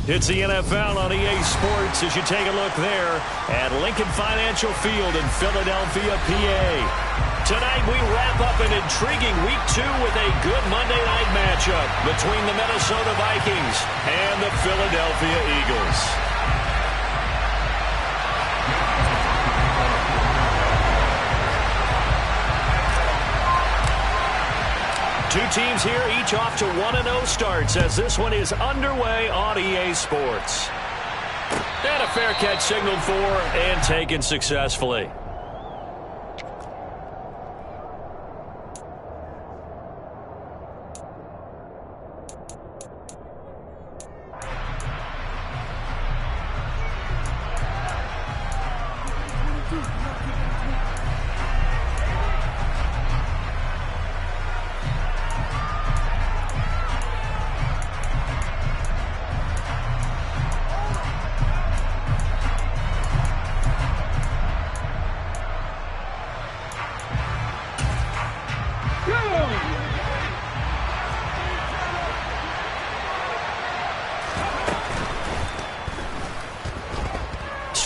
It's the NFL on EA Sports as you take a look there at Lincoln Financial Field in Philadelphia, PA. Tonight we wrap up an intriguing Week 2 with a good Monday night matchup between the Minnesota Vikings and the Philadelphia Eagles. Two teams here, each off to 1-0 starts as this one is underway on EA Sports. And a fair catch signaled for and taken successfully.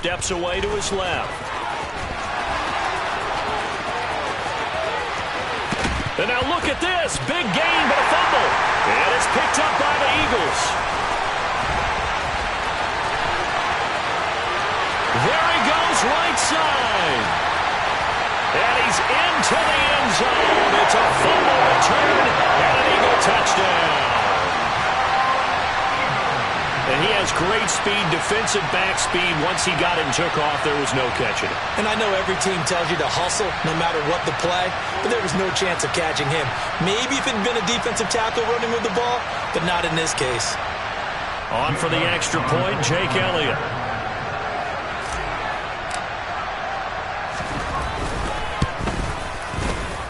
Steps away to his left. And now look at this. Big gain, but a fumble. And it's picked up by the Eagles. There he goes, right side. And he's into the end zone. It's a fumble return and an Eagle touchdown. And he has great speed, defensive back speed. Once he got it and took off, there was no catching it. And I know every team tells you to hustle no matter what the play, but there was no chance of catching him. Maybe if it had been a defensive tackle running with the ball, but not in this case. On for the extra point, Jake Elliott.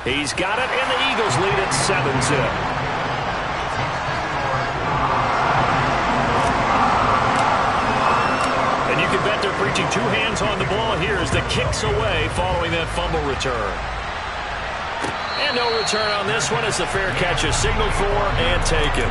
He's got it, and the Eagles lead at 7-0. And you can bet they're preaching two hands on the ball here as the kick's away following that fumble return. And no return on this one as the fair catch is signaled for and taken.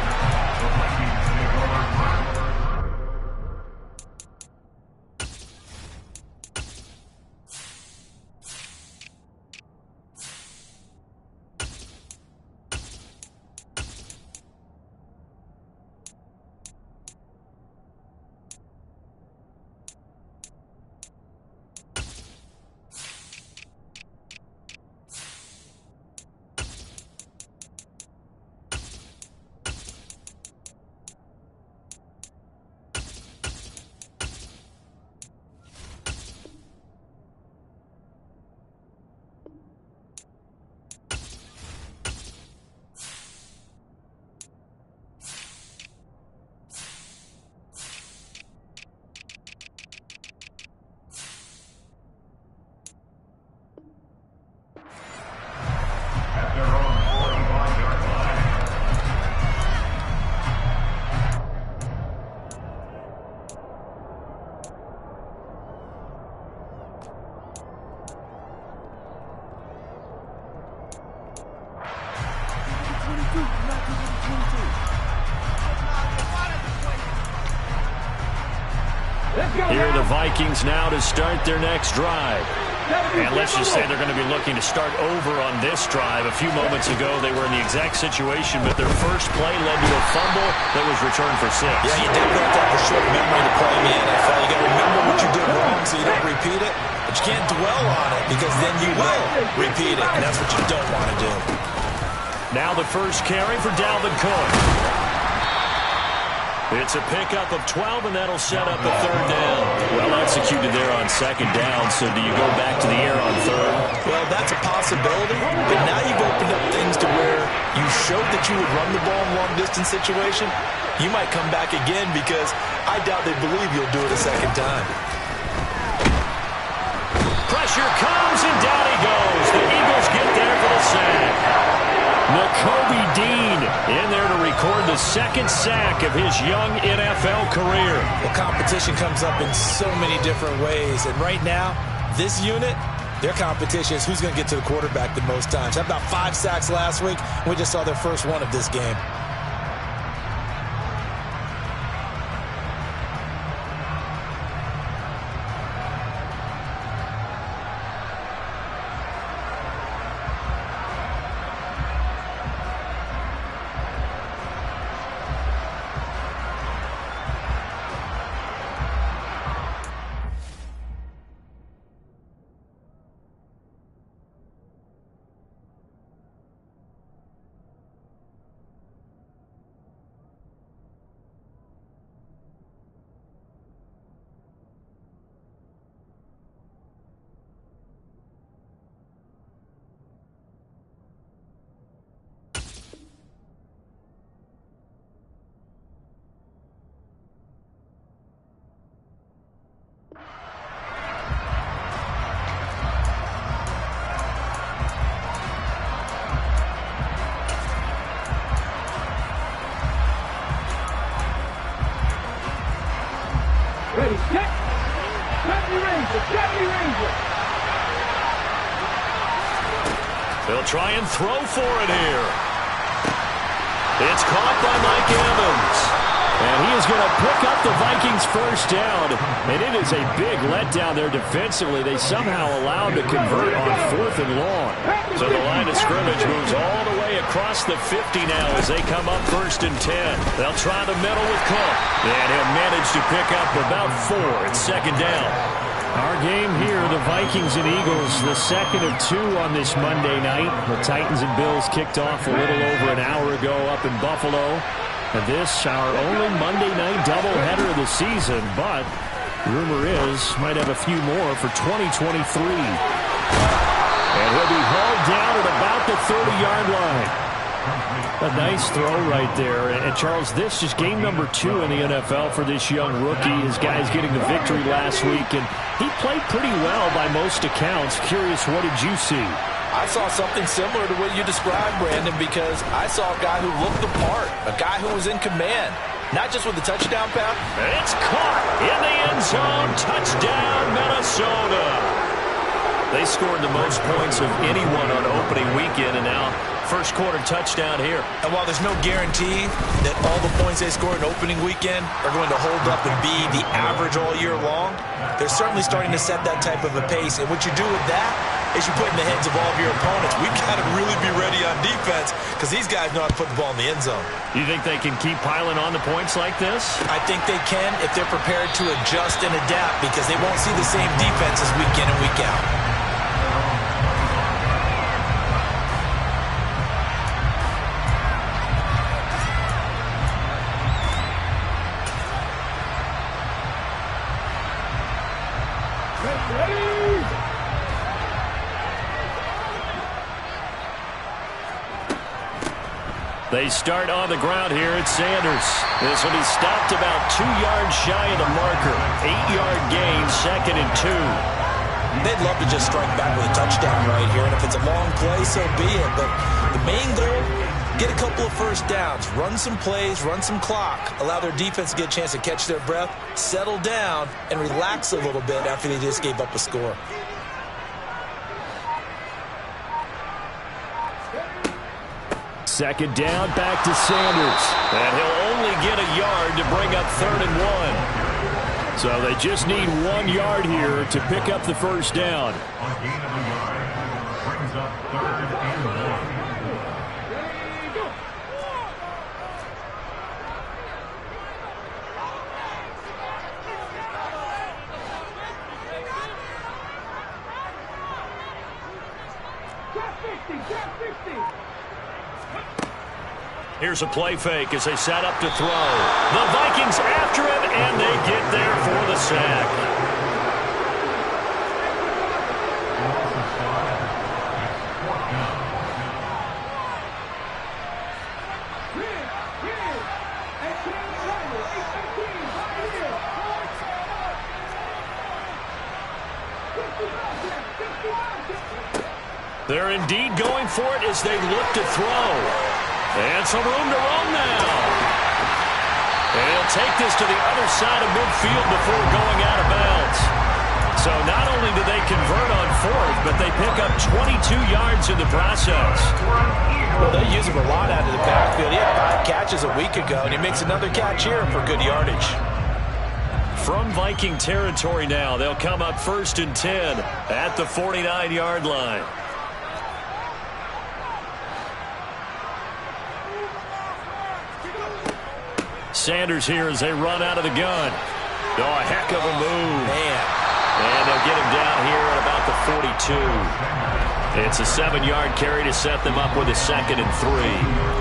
Here are the Vikings now to start their next drive. And let's just say they're going to be looking to start over on this drive. A few moments ago, they were in the exact situation, but their first play led to a fumble that was returned for 6. Yeah, you definitely have to have a short memory to play in the NFL. You got to remember what you did wrong so you don't repeat it, but you can't dwell on it because then you will repeat it, and that's what you don't want to do. Now the first carry for Dalvin Cook. It's a pickup of 12, and that'll set up a third down. Well executed there on second down, so do you go back to the air on third? Well, that's a possibility, but now you've opened up things to where you showed that you would run the ball in long-distance situation. You might come back again because I doubt they believe you'll do it a second time. Pressure comes, and down he goes. The Eagles get there for the sack. Nakobe Dean in there to record the second sack of his young NFL career. Well, competition comes up in so many different ways, and right now, this unit, their competition is who's going to get to the quarterback the most times. Had about 5 sacks last week. We just saw their first one of this game. They'll try and throw for it here. It's caught by Mike Evans. And he is going to pick up the Vikings first down. And it is a big letdown there defensively. They somehow allowed to convert on 4th and long. So the line of scrimmage moves all the way across the 50 now as they come up 1st and 10. They'll try the middle with Cook. And he'll manage to pick up about 4. It's 2nd down. Our game here, the Vikings and Eagles, the 2nd of 2 on this Monday night. The Titans and Bills kicked off a little over an hour ago up in Buffalo. And this, our only Monday night doubleheader of the season, but rumor is might have a few more for 2023. And he'll be hauled down at about the 30-yard line. A nice throw right there. And, Charles, this is game number 2 in the NFL for this young rookie. His guys getting the victory last week, and he played pretty well by most accounts. Curious, what did you see? I saw something similar to what you described, Brandon, because I saw a guy who looked the part, a guy who was in command, not just with the touchdown pass. It's caught in the end zone. Touchdown, Minnesota. They scored the most points of anyone on opening weekend, and now first quarter touchdown here. And while there's no guarantee that all the points they scored in opening weekend are going to hold up and be the average all year long, they're certainly starting to set that type of a pace. And what you do with that is you put in the heads of all of your opponents, we've got to really be ready on defense because these guys know how to put the ball in the end zone. You think they can keep piling on the points like this? I think they can if they're prepared to adjust and adapt because they won't see the same defenses week in and week out. They start on the ground here at Sanders. This will be stopped about 2 yards shy of the marker. 8-yard gain, 2nd and 2. They'd love to just strike back with a touchdown right here, and if it's a long play, so be it. But the main goal, get a couple of first downs, run some plays, run some clock, allow their defense to get a chance to catch their breath, settle down, and relax a little bit after they just gave up a score. Second down, back to Sanders. And he'll only get a yard to bring up 3rd and 1. So they just need 1 yard here to pick up the first down. Brings up 3rd and 1. Here's a play fake as they set up to throw. The Vikings after him, and they get there for the sack. They're indeed going for it as they look to throw. And some room to run now. And he'll take this to the other side of midfield before going out of bounds. So not only do they convert on 4th, but they pick up 22 yards in the process. Well, they use him a lot out of the backfield. He had 5 catches a week ago, and he makes another catch here for good yardage. From Viking territory now, they'll come up 1st and 10 at the 49-yard line. Sanders here as they run out of the gun. Oh, a heck of a move. Man. And they'll get him down here at about the 42. It's a 7-yard carry to set them up with a 2nd and 3.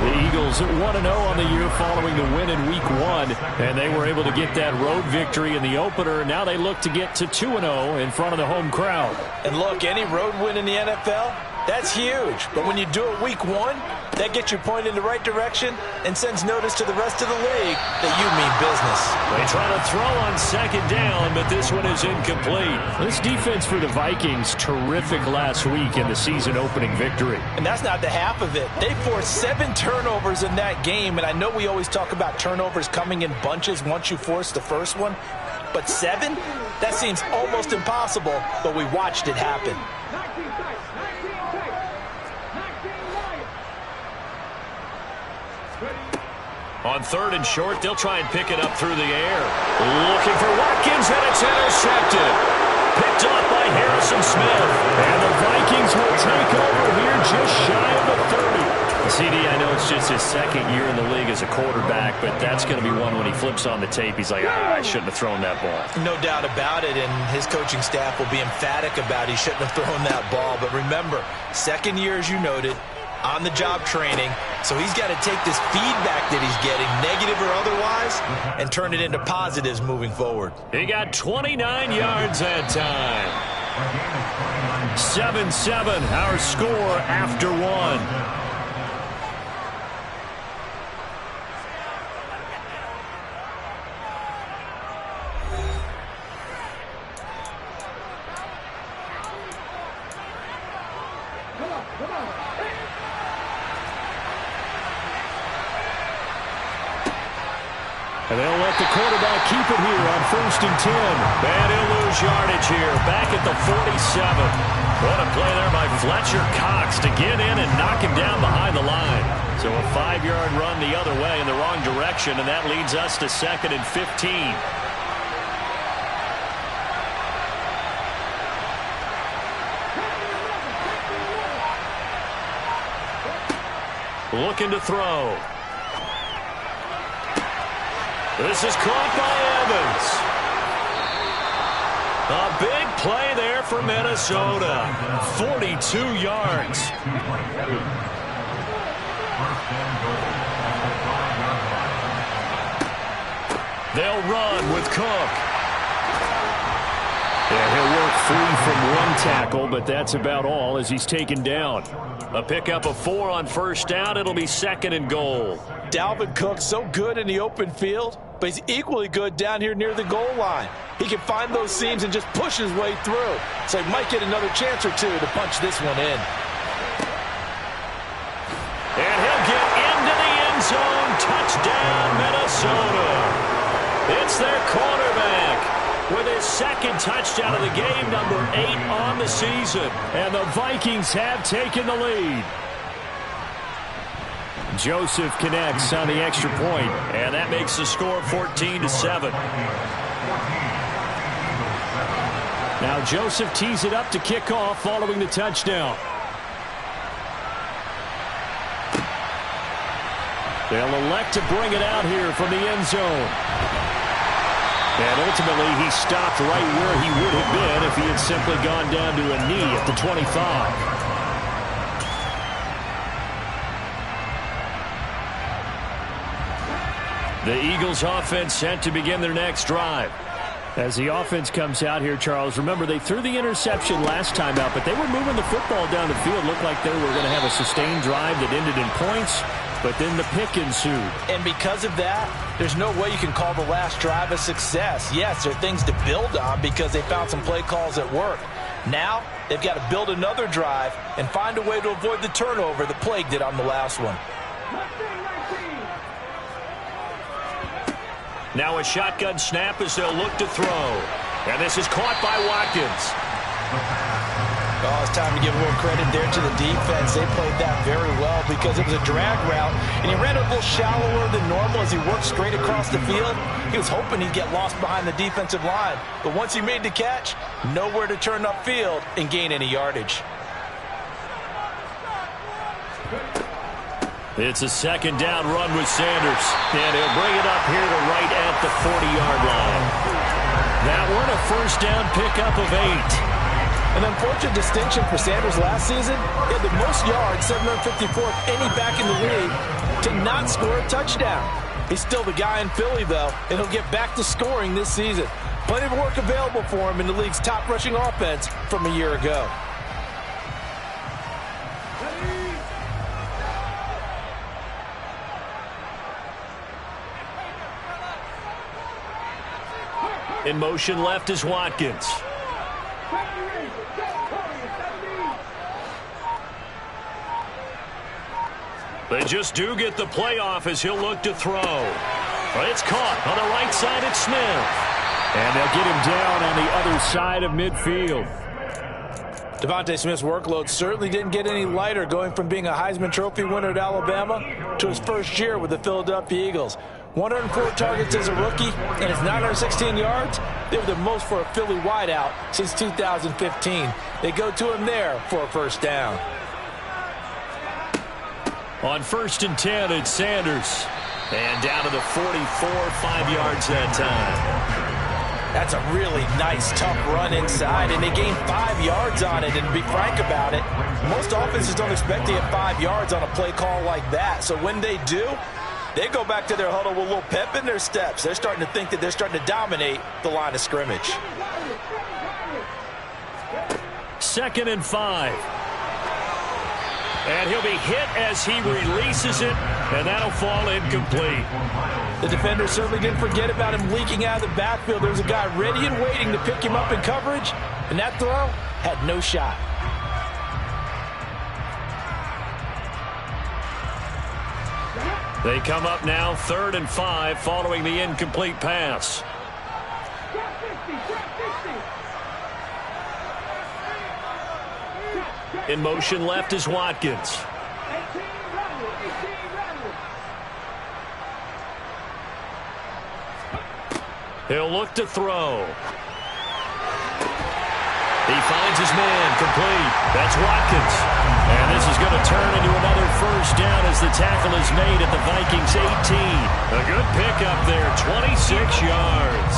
The Eagles 1-0 on the year following the win in Week 1, and they were able to get that road victory in the opener. Now they look to get to 2-0 in front of the home crowd. And look, any road win in the NFL, that's huge. But when you do it Week 1, that gets you pointed in the right direction and sends notice to the rest of the league that you mean business. They try to throw on 2nd down, but this one is incomplete. This defense for the Vikings, terrific last week in the season-opening victory. And that's not the half of it. They forced 7 turnovers in that game, and I know we always talk about turnovers coming in bunches once you force the first one. But 7? That seems almost impossible, but we watched it happen. On 3rd and short, they'll try and pick it up through the air. Looking for Watkins, and it's intercepted. Picked off by Harrison Smith. And the Vikings will take over here just shy of the 30. CD, I know it's just his 2nd year in the league as a quarterback, but that's going to be one when he flips on the tape. He's like, I shouldn't have thrown that ball. No doubt about it, and his coaching staff will be emphatic about he shouldn't have thrown that ball. But remember, 2nd year, as you noted, on-the-job training, so he's got to take this feedback that he's getting, negative or otherwise, and turn it into positives moving forward. He got 29 yards that time. 7-7, our score after 1. And they'll let the quarterback keep it here on 1st and 10. And he'll lose yardage here, back at the 47. What a play there by Fletcher Cox to get in and knock him down behind the line. So a 5-yard run the other way in the wrong direction, and that leads us to 2nd and 15. Looking to throw. This is caught by Evans. A big play there for Minnesota. 42 yards. They'll run with Cook. Yeah, he'll work free from one tackle, but that's about all as he's taken down. A pickup of 4 on 1st down. It'll be 2nd and goal. Dalvin Cook, so good in the open field, but he's equally good down here near the goal line. He can find those seams and just push his way through. So he might get another chance or two to punch this one in. And he'll get into the end zone. Touchdown, Minnesota. It's their quarterback with his 2nd touchdown of the game, number 8 on the season. And the Vikings have taken the lead. Joseph connects on the extra point, and that makes the score 14-7. Now Joseph tees it up to kick off following the touchdown. They'll elect to bring it out here from the end zone. And ultimately, he stopped right where he would have been if he had simply gone down to a knee at the 25. The Eagles offense set to begin their next drive. As the offense comes out here, Charles, remember they threw the interception last time out, but they were moving the football down the field. Looked like they were going to have a sustained drive that ended in points, but then the pick ensued. And because of that, there's no way you can call the last drive a success. Yes, there are things to build on because they found some play calls that work. Now, they've got to build another drive and find a way to avoid the turnover that plagued it on the last one. Now a shotgun snap as they'll look to throw. And this is caught by Watkins. Oh, it's time to give a little credit there to the defense. They played that very well because it was a drag route, and he ran a little shallower than normal as he worked straight across the field. He was hoping he'd get lost behind the defensive line, but once he made the catch, nowhere to turn upfield and gain any yardage. It's a 2nd down run with Sanders, and he'll bring it up here to right at the 40-yard line. That one a 1st down pickup of 8. An unfortunate distinction for Sanders last season. He had the most yards, 754th, any back in the league, to not score a touchdown. He's still the guy in Philly, though, and he'll get back to scoring this season. Plenty of work available for him in the league's top rushing offense from a year ago. In motion left is Watkins. They just do get the playoff as he'll look to throw. It's caught on the right side. It's Smith. And they'll get him down on the other side of midfield. DeVonta Smith's workload certainly didn't get any lighter, going from being a Heisman Trophy winner at Alabama to his first year with the Philadelphia Eagles. 104 targets as a rookie, and his 916 yards, they were the most for a Philly wideout since 2015. They go to him there for a first down. On 1st and 10, it's Sanders. And down to the 44, 5 yards that time. That's a really nice, tough run inside, and they gained 5 yards on it. And to be frank about it, most offenses don't expect to get 5 yards on a play call like that. So when they do, they go back to their huddle with a little pep in their steps. They're starting to think that they're starting to dominate the line of scrimmage. 2nd and 5. And he'll be hit as he releases it, and that'll fall incomplete. The defender certainly didn't forget about him leaking out of the backfield. There was a guy ready and waiting to pick him up in coverage, and that throw had no shot. They come up now 3rd and 5 following the incomplete pass. In motion left is Watkins. He'll look to throw. He finds his man, complete. That's Watkins. And this is going to turn into another first down as the tackle is made at the Vikings 18. A good pickup there, 26 yards.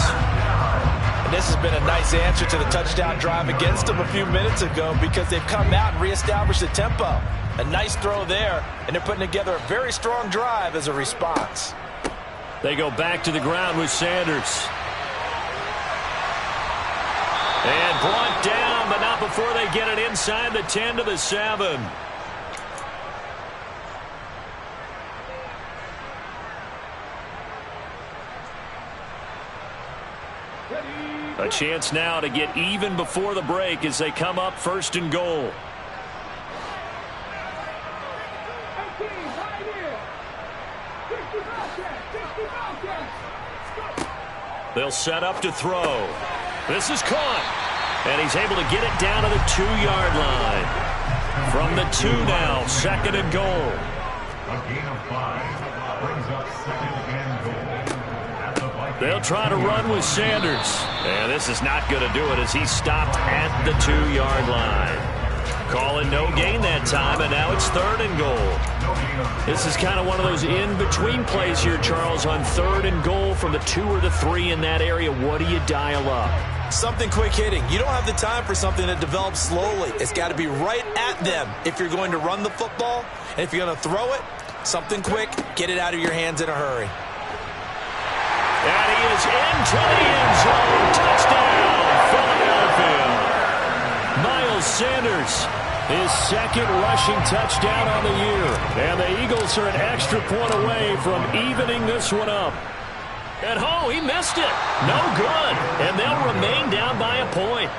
And this has been a nice answer to the touchdown drive against them a few minutes ago, because they've come out and reestablished the tempo. A nice throw there, and they're putting together a very strong drive as a response. They go back to the ground with Sanders. And brought down, but not before they get it inside the 10 to the 7. A chance now to get even before the break as they come up 1st and goal. They'll set up to throw. This is caught. And he's able to get it down to the 2-yard line. From the 2 now, 2nd and goal. A gain of 5 brings up 2nd and goal. At the Vikings. They'll try to run with Sanders. And this is not going to do it as he stopped at the 2-yard line. Calling no gain that time, and now it's 3rd and goal. This is kind of one of those in-between plays here, Charles, on 3rd and goal from the 2 or the 3 in that area. What do you dial up? Something quick hitting. You don't have the time for something that develops slowly. It's got to be right at them if you're going to run the football. And if you're going to throw it, something quick, get it out of your hands in a hurry. And he is into the end zone. Touchdown, Philadelphia. Miles Sanders, his 2nd rushing touchdown on the year. And the Eagles are an extra point away from evening this one up. And oh, he missed it. No good. And they'll remain down by a point.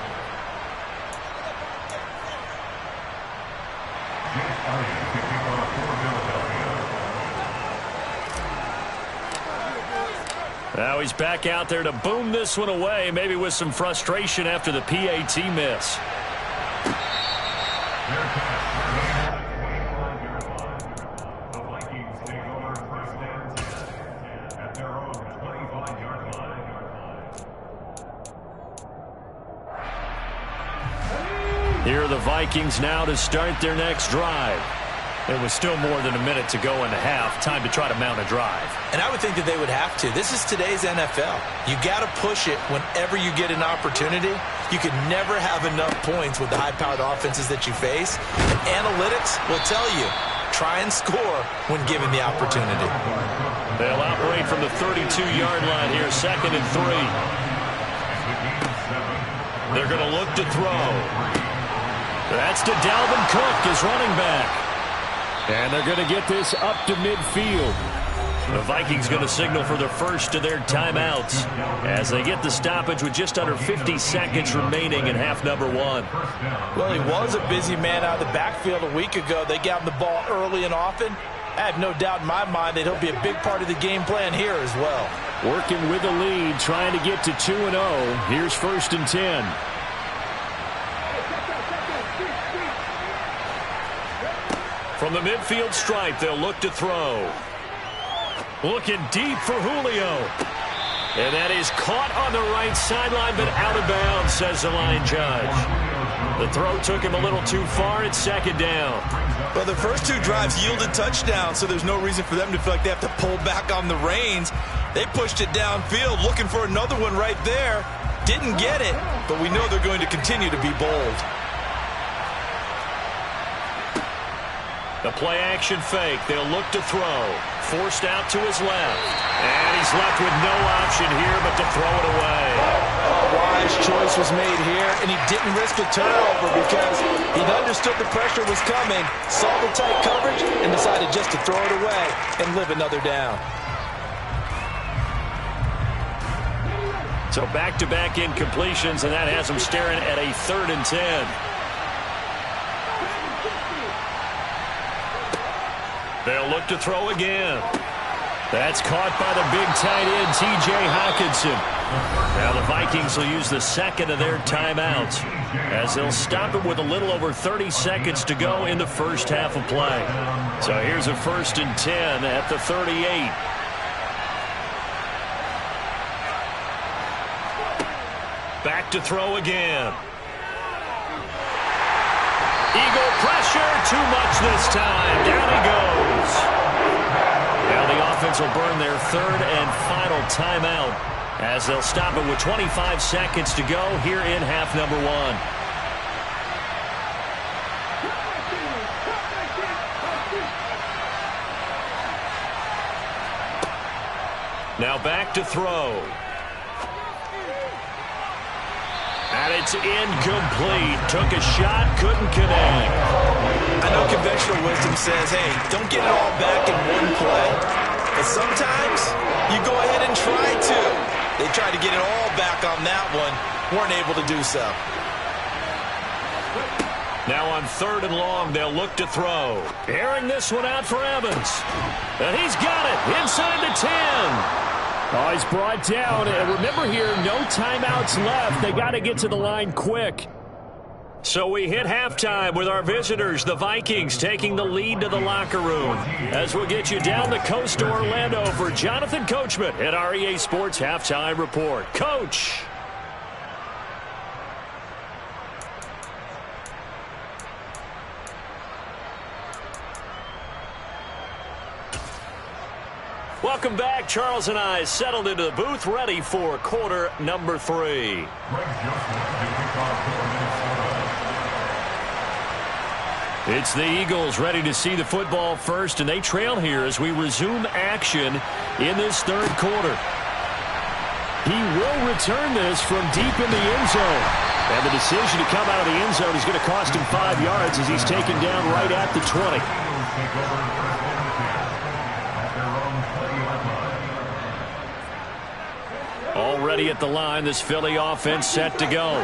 Now he's back out there to boom this one away, maybe with some frustration after the PAT miss. The Vikings take over 1st and 10 at their own 25-yard line. Here are the Vikings now to start their next drive. There was still more than a minute to go in the half. Time to try to mount a drive. And I would think that they would have to. This is today's NFL. You got to push it whenever you get an opportunity. You can never have enough points with the high-powered offenses that you face. And analytics will tell you, try and score when given the opportunity. They'll operate from the 32-yard line here, 2nd and 3. They're going to look to throw. That's to Dalvin Cook, his running back. And they're going to get this up to midfield. The Vikings going to signal for the first of their timeouts as they get the stoppage with just under 50 seconds remaining in half number 1. Well, he was a busy man out of the backfield a week ago. They got him the ball early and often. I have no doubt in my mind that he'll be a big part of the game plan here as well. working with the lead, trying to get to 2-0. Here's 1st and 10. From the midfield stripe, they'll look to throw. Looking deep for Julio. And that is caught on the right sideline, but out of bounds, says the line judge. The throw took him a little too far. It's 2nd down. Well, the first 2 drives yielded touchdowns, so there's no reason for them to feel like they have to pull back on the reins. They pushed it downfield, looking for another one right there. Didn't get it, but we know they're going to continue to be bold. The play-action fake. They'll look to throw. Forced out to his left. And he's left with no option here but to throw it away. A wise choice was made here, and he didn't risk a turnover because he understood the pressure was coming, saw the tight coverage, and decided just to throw it away and live another down. So back-to-back incompletions, and that has him staring at a 3rd and 10. They'll look to throw again. That's caught by the big tight end, T.J. Hockenson. Now the Vikings will use the 2nd of their timeouts as they'll stop it with a little over 30 seconds to go in the first half of play. So here's a 1st and 10 at the 38. Back to throw again. Eagle pressure, too much this time. Down he goes. Now the offense will burn their 3rd and final timeout as they'll stop it with 25 seconds to go here in half number 1. Now back to throw. And it's incomplete. Took a shot, couldn't connect. I know conventional wisdom says, hey, don't get it all back in one play. But sometimes you go ahead and try to. They tried to get it all back on that one. Weren't able to do so. Now on 3rd and long, they'll look to throw. Airing this one out for Evans. And he's got it inside the 10. Oh, he's brought down. And remember here, no timeouts left. They got to get to the line quick. So we hit halftime with our visitors, the Vikings, taking the lead to the locker room. As we'll get you down the coast to Orlando for Jonathan Coachman at our EA Sports Halftime Report. Coach. Welcome back. Charles and I settled into the booth, ready for quarter number 3. It's the Eagles ready to see the football first, and they trail here as we resume action in this 3rd quarter. He will return this from deep in the end zone. And the decision to come out of the end zone is going to cost him 5 yards as he's taken down right at the 20. Already at the line, this Philly offense set to go.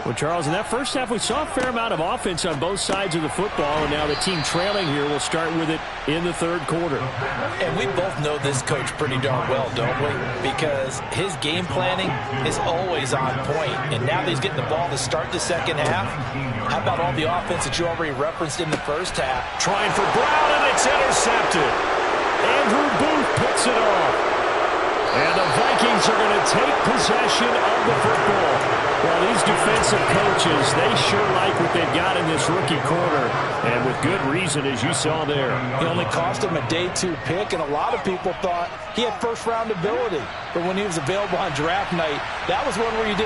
Well, Charles, in that first half, we saw a fair amount of offense on both sides of the football, and now the team trailing here will start with it in the 3rd quarter. And we both know this coach pretty darn well, don't we? Because his game planning is always on point. And now that he's getting the ball to start the 2nd half, how about all the offense that you already referenced in the first half? Trying for Brown, and it's intercepted. Andrew Booth picks it off. And the Vikings are going to take possession of the football. Well, these defensive coaches, they sure like what they've got in this rookie corner. And with good reason, as you saw there. He only cost him a day 2 pick, and a lot of people thought he had first-round ability. But when he was available on draft night, that was one where you didn't